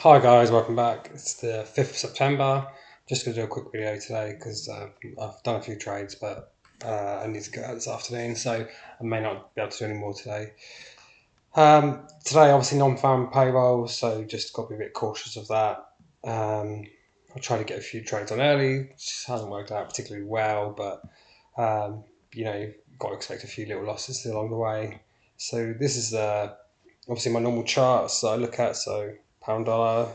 Hi guys, welcome back. It's the 5th of September. Just going to do a quick video today because I've done a few trades, but I need to go out this afternoon, so I may not be able to do any more today. Today, obviously, non-farm payroll, so just got to be a bit cautious of that. I'll try to get a few trades on early. Just hasn't worked out particularly well, but got to expect a few little losses along the way. So this is obviously my normal charts that I look at. So pound dollar,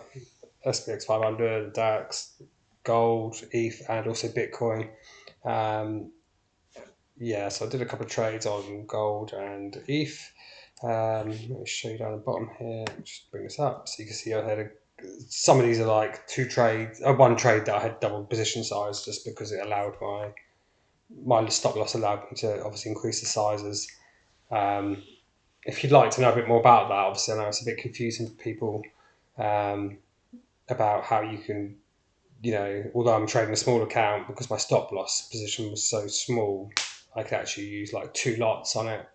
SPX 500, DAX, gold, ETH, and also Bitcoin. So I did a couple of trades on gold and ETH. Let me show you down the bottom here. Just bring this up so you can see I had some of these are like one trade that I had double position size just because it allowed my stop loss allowed me to obviously increase the sizes. If you'd like to know a bit more about that, obviously I know it's a bit confusing for people about how you can, although I'm trading a small account, because my stop loss position was so small, I could actually use like 2 lots on it,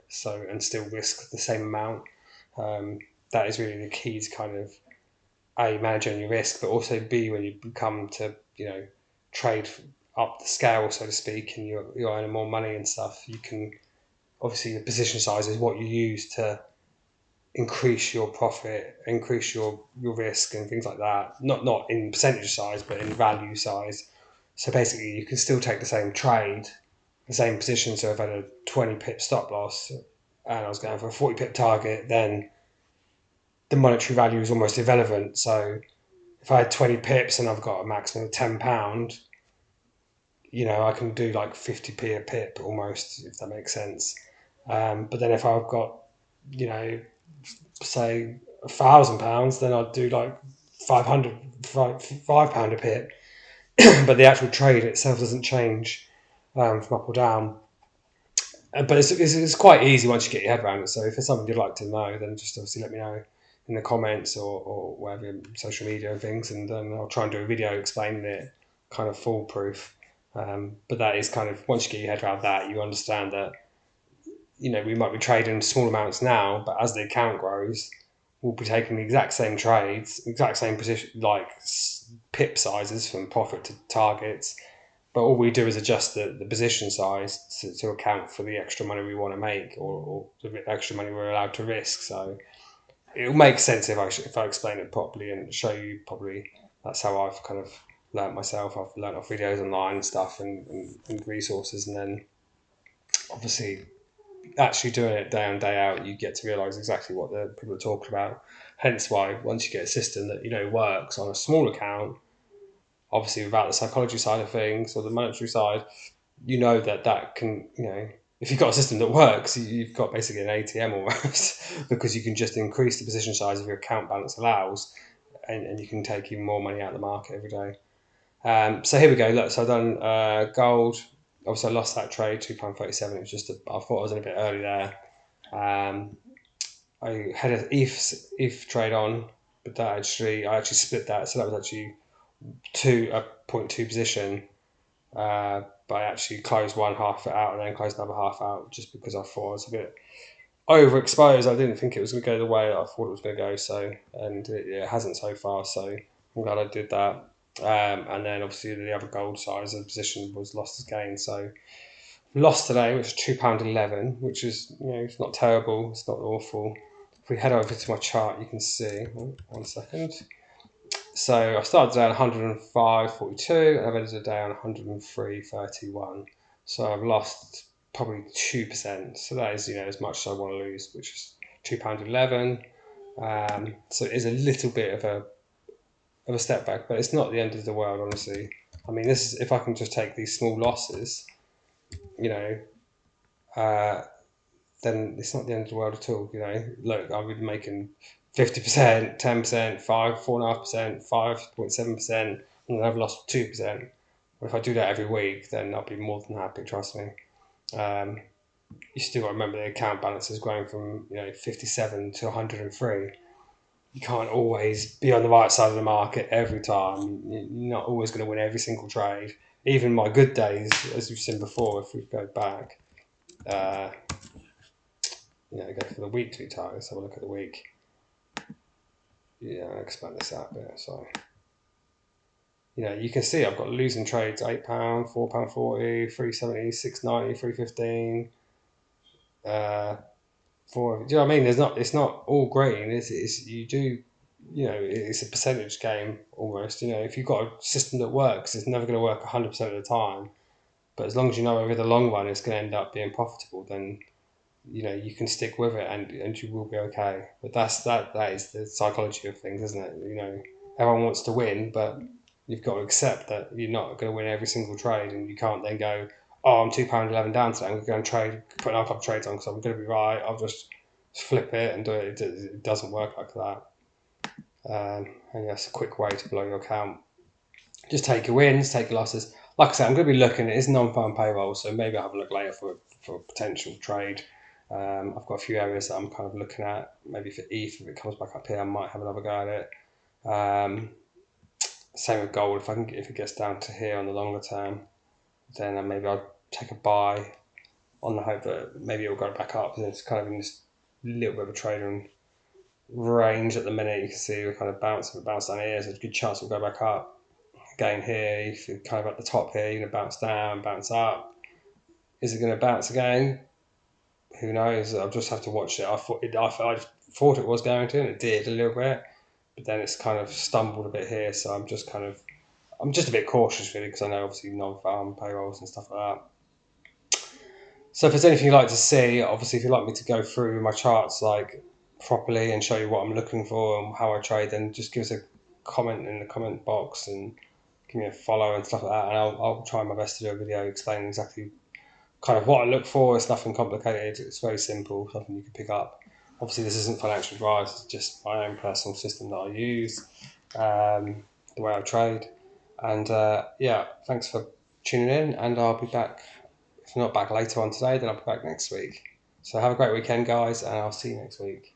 and still risk the same amount. That is really the key to kind of A, managing your risk, but also B, when you come to, trade up the scale, so to speak, and you're earning more money and stuff, you can, obviously the position size is what you use to increase your profit, increase your risk and things like that. Not in percentage size, but in value size. So basically you can still take the same trade, the same position. So if I had a 20 pip stop loss and I was going for a 40 pip target, then the monetary value is almost irrelevant. So if I had 20 pips and I've got a maximum of £10, I can do like 50p a pip almost, if that makes sense. But then if I've got, say £1,000, then I'd do like £5 a pip. But the actual trade itself doesn't change from up or down. But it's quite easy once you get your head around it. So if it's something you'd like to know, then just obviously let me know in the comments or wherever, social media and things, and then I'll try and do a video explaining it kind of foolproof. But that is kind of, once you get your head around that, you understand that, we might be trading small amounts now, but as the account grows, we'll be taking the exact same trades, exact same position, like pip sizes from profit to targets. But all we do is adjust the position size to account for the extra money we want to make, or the extra money we're allowed to risk. So it'll make sense if I explain it properly and show you properly. That's how I've kind of learnt myself. I've learnt off videos online and stuff and resources, and then obviously actually doing it day in, day out, you get to realise exactly what the people are talking about. Hence why once you get a system that works on a small account, obviously without the psychology side of things or the monetary side, that can, if you've got a system that works, you've got basically an ATM almost because you can just increase the position size if your account balance allows, and you can take even more money out of the market every day. So here we go. Look, so I've done gold. Obviously, I lost that trade, £2.37. It was just, I thought I was in a bit early there. I had an ETH trade on, but I actually split that. So that was actually a 0.2 position. But I actually closed one half it out and then closed another half out just because I thought I was a bit overexposed. I didn't think it was going to go the way that I thought it was going to go. So, and it hasn't so far. So I'm glad I did that. And then obviously the other gold size of position was lost as gain. So lost today, which is £2.11, which is, it's not terrible, it's not awful. If we head over to my chart, you can see, 1 second. So I started today on 105.42 and I've ended the day on 103.31. So I've lost probably 2%. So that is, as much as I want to lose, which is £2.11. So it is a little bit of a step back, but it's not the end of the world, honestly. I mean, this is, if I can just take these small losses, then it's not the end of the world at all. Look, I've been making 50%, 10%, 4.5%, 5.7%, and I've lost 2%. If I do that every week, then I'll be more than happy, trust me. You still got to remember the account balance is growing from 57 to 103. You can't always be on the right side of the market every time. You're not always going to win every single trade. Even my good days, as we've seen before, if we go back, go for the weekly target. Let's have a look at the week. Yeah, I'll expand this out a bit. So, you can see I've got losing trades: £8, £4.40, 3.70, 6.90, 3.15. For do you know what I mean? It's not all green. It's you do, it's a percentage game almost. If you've got a system that works, it's never going to work 100% of the time. But as long as you know over the long run it's going to end up being profitable, then you can stick with it and you will be okay. But that is the psychology of things, isn't it? Everyone wants to win, but you've got to accept that you're not going to win every single trade, and you can't then go, oh, I'm £2.11 down today, I'm going to go and put an couple of trades on because I'm going to be right. I'll just flip it and do it. It doesn't work like that. And that's a quick way to blow your account. Just take your wins, take your losses. Like I said, I'm going to be looking. It's non-farm payroll, so maybe I'll have a look later for a potential trade. I've got a few areas that I'm kind of looking at. Maybe for ETH, if it comes back up here, I might have another go at it. Same with gold. If it gets down to here on the longer term, then maybe I'll take a buy on the hope that maybe it'll go back up. And it's kind of in this little bit of a trading range at the minute. You can see we're kind of bounce down here. So there's a good chance we'll go back up. Again here, if you're kind of at the top here, you're going to bounce down, bounce up. Is it going to bounce again? Who knows? I'll just have to watch it. I thought it was going to, and it did a little bit, but then it's kind of stumbled a bit here. So I'm just a bit cautious really, because I know obviously non-farm payrolls and stuff like that. So if there's anything you'd like to see, obviously if you'd like me to go through my charts like properly and show you what I'm looking for and how I trade, then just give us a comment in the comment box and give me a follow and stuff like that, and I'll try my best to do a video explaining exactly kind of what I look for. It's nothing complicated. It's very simple, something you can pick up. Obviously, this isn't financial advice. It's just my own personal system that I use, the way I trade. And yeah, thanks for tuning in. And I'll be back. If not back later on today, then I'll be back next week. So have a great weekend, guys, and I'll see you next week.